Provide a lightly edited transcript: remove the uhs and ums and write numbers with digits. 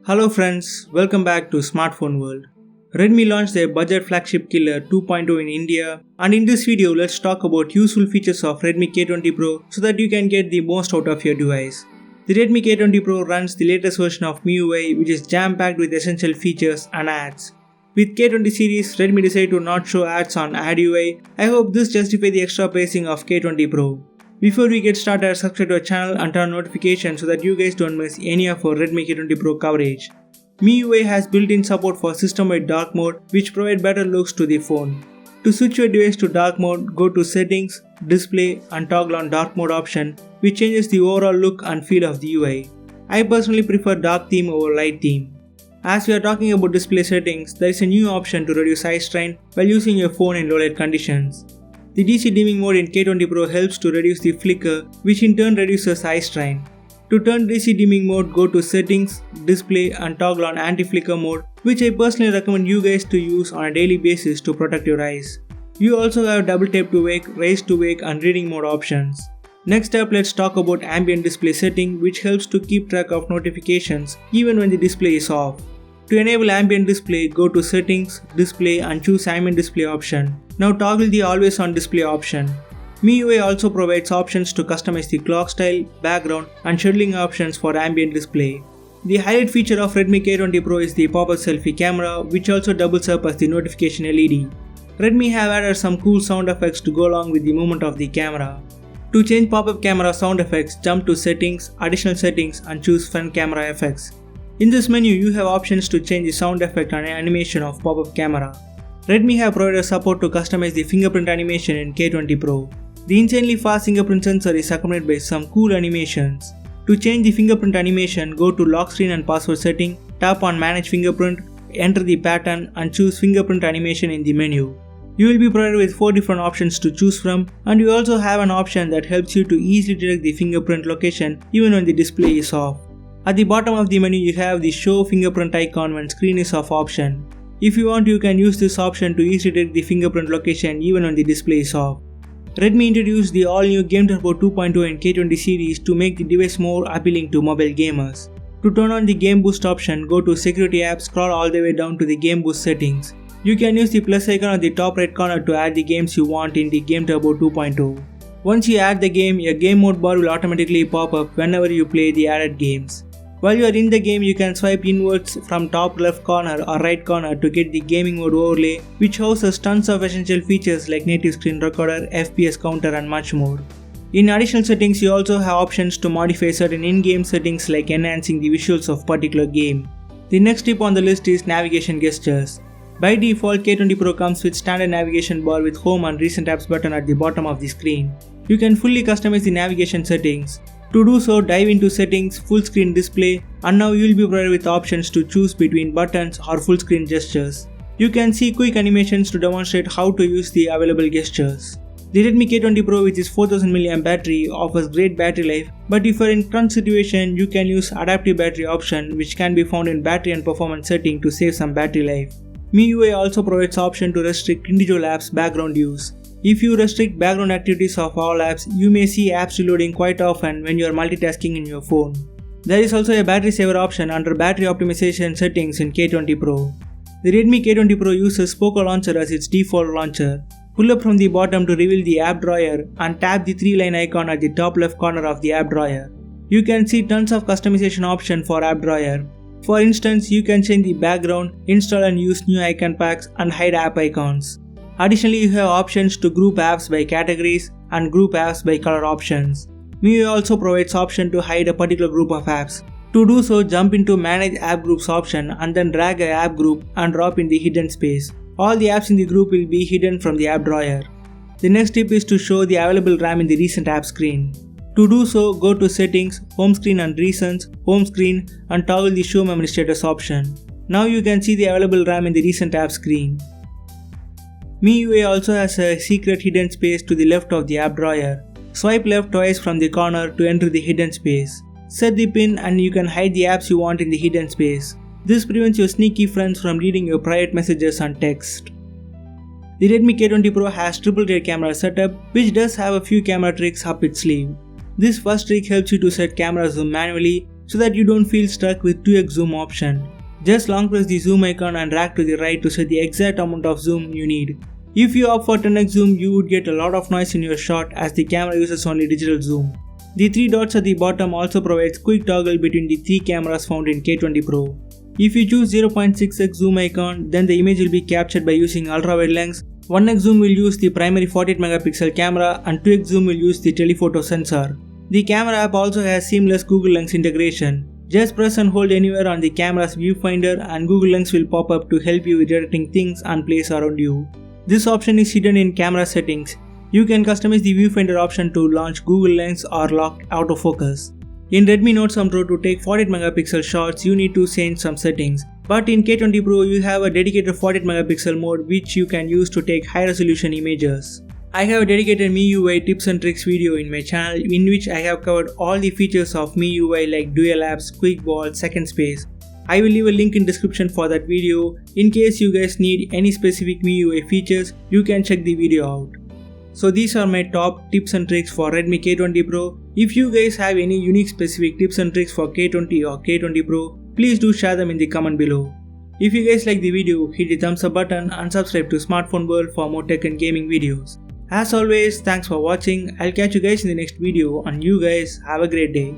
Hello friends, welcome back to Smartphone World. Redmi launched their budget flagship killer 2.0 in India, and in this video let's talk about useful features of Redmi K20 Pro so that you can get the most out of your device. The Redmi K20 Pro runs the latest version of MIUI, which is jam-packed with essential features and ads. With K20 series, Redmi decided to not show ads on AdUI. I hope this justifies the extra pricing of K20 Pro. Before we get started, subscribe to our channel and turn on notifications so that you guys don't miss any of our Redmi K20 Pro coverage. MIUI has built-in support for system-wide dark mode, which provide better looks to the phone. To switch your device to dark mode, go to Settings, Display and toggle on Dark Mode option, which changes the overall look and feel of the UI. I personally prefer dark theme over light theme. As we are talking about display settings, there is a new option to reduce eye strain while using your phone in low light conditions. The DC dimming mode in K20 Pro helps to reduce the flicker, which in turn reduces eye strain. To turn DC dimming mode, go to Settings, Display and toggle on Anti-Flicker mode, which I personally recommend you guys to use on a daily basis to protect your eyes. You also have double tap to wake, raise to wake and reading mode options. Next up, let's talk about ambient display setting, which helps to keep track of notifications even when the display is off. To enable ambient display, go to Settings, Display and choose Ambient Display option. Now toggle the Always On Display option. MIUI also provides options to customize the clock style, background and scheduling options for ambient display. The highlight feature of Redmi K20 Pro is the pop-up selfie camera, which also doubles up as the notification LED. Redmi have added some cool sound effects to go along with the movement of the camera. To change pop-up camera sound effects, jump to Settings, Additional Settings and choose Front Camera Effects. In this menu, you have options to change the sound effect and animation of pop-up camera. Redmi have provided support to customize the fingerprint animation in K20 Pro. The insanely fast fingerprint sensor is accompanied by some cool animations. To change the fingerprint animation, go to Lock Screen and Password setting, tap on Manage Fingerprint, enter the pattern and choose Fingerprint Animation in the menu. You will be provided with 4 different options to choose from, and you also have an option that helps you to easily detect the fingerprint location even when the display is off. At the bottom of the menu, you have the Show Fingerprint icon when screen is off option. If you want, you can use this option to easily detect the fingerprint location even when the display is off. Redmi introduced the all-new Game Turbo 2.0 in K20 series to make the device more appealing to mobile gamers. To turn on the Game Boost option, go to Security app, scroll all the way down to the Game Boost settings. You can use the plus icon at the top right corner to add the games you want in the Game Turbo 2.0. Once you add the game, a game mode bar will automatically pop up whenever you play the added games. While you are in the game, you can swipe inwards from top left corner or right corner to get the gaming mode overlay, which houses tons of essential features like native screen recorder, FPS counter and much more. In additional settings, you also have options to modify certain in-game settings like enhancing the visuals of particular game. The next tip on the list is navigation gestures. By default, K20 Pro comes with standard navigation bar with Home and Recent Apps button at the bottom of the screen. You can fully customize the navigation settings. To do so, dive into Settings, Full Screen Display, and now you will be provided with options to choose between buttons or full screen gestures. You can see quick animations to demonstrate how to use the available gestures. The Redmi K20 Pro with its 4000 mAh battery offers great battery life, but if you are in crunch situation, you can use Adaptive Battery option, which can be found in Battery and Performance setting to save some battery life. MIUI also provides option to restrict individual apps background use. If you restrict background activities of all apps, you may see apps reloading quite often when you are multitasking in your phone. There is also a battery saver option under battery optimization settings in K20 Pro. The Redmi K20 Pro uses Poco Launcher as its default launcher. Pull up from the bottom to reveal the app drawer and tap the 3-line icon at the top left corner of the app drawer. You can see tons of customization options for app drawer. For instance, you can change the background, install and use new icon packs and hide app icons. Additionally, you have options to group apps by categories and group apps by color options. MIUI also provides option to hide a particular group of apps. To do so, jump into Manage App Groups option and then drag an app group and drop in the hidden space. All the apps in the group will be hidden from the app drawer. The next tip is to show the available RAM in the recent app screen. To do so, go to Settings, Home Screen and Recents, Home Screen and toggle the Show Memory Status option. Now you can see the available RAM in the recent app screen. MIUI also has a secret hidden space to the left of the app drawer. Swipe left twice from the corner to enter the hidden space. Set the pin and you can hide the apps you want in the hidden space. This prevents your sneaky friends from reading your private messages and text. The Redmi K20 Pro has triple rear camera setup, which does have a few camera tricks up its sleeve. This first trick helps you to set camera zoom manually, so that you don't feel stuck with 2x zoom option. Just long press the zoom icon and drag to the right to set the exact amount of zoom you need. If you opt for 10x zoom, you would get a lot of noise in your shot as the camera uses only digital zoom. The 3 dots at the bottom also provides quick toggle between the 3 cameras found in K20 Pro. If you choose 0.6x zoom icon, then the image will be captured by using ultra-wide lens. 1x zoom will use the primary 48MP camera and 2x zoom will use the telephoto sensor. The camera app also has seamless Google Lens integration. Just press and hold anywhere on the camera's viewfinder and Google Lens will pop up to help you with detecting things and place around you. This option is hidden in camera settings. You can customize the viewfinder option to launch Google Lens or lock autofocus. In Redmi Note 7 Pro to take 48MP shots, you need to change some settings. But in K20 Pro, you have a dedicated 48MP mode which you can use to take high resolution images. I have a dedicated MIUI tips and tricks video in my channel in which I have covered all the features of MIUI like dual apps, quick ball, second space. I will leave a link in description for that video. In case you guys need any specific MIUI features, you can check the video out. So these are my top tips and tricks for Redmi K20 Pro. If you guys have any unique specific tips and tricks for K20 or K20 Pro, please do share them in the comment below. If you guys like the video, hit the thumbs up button and subscribe to Smartphone World for more tech and gaming videos. As always, thanks for watching. I'll catch you guys in the next video and you guys have a great day.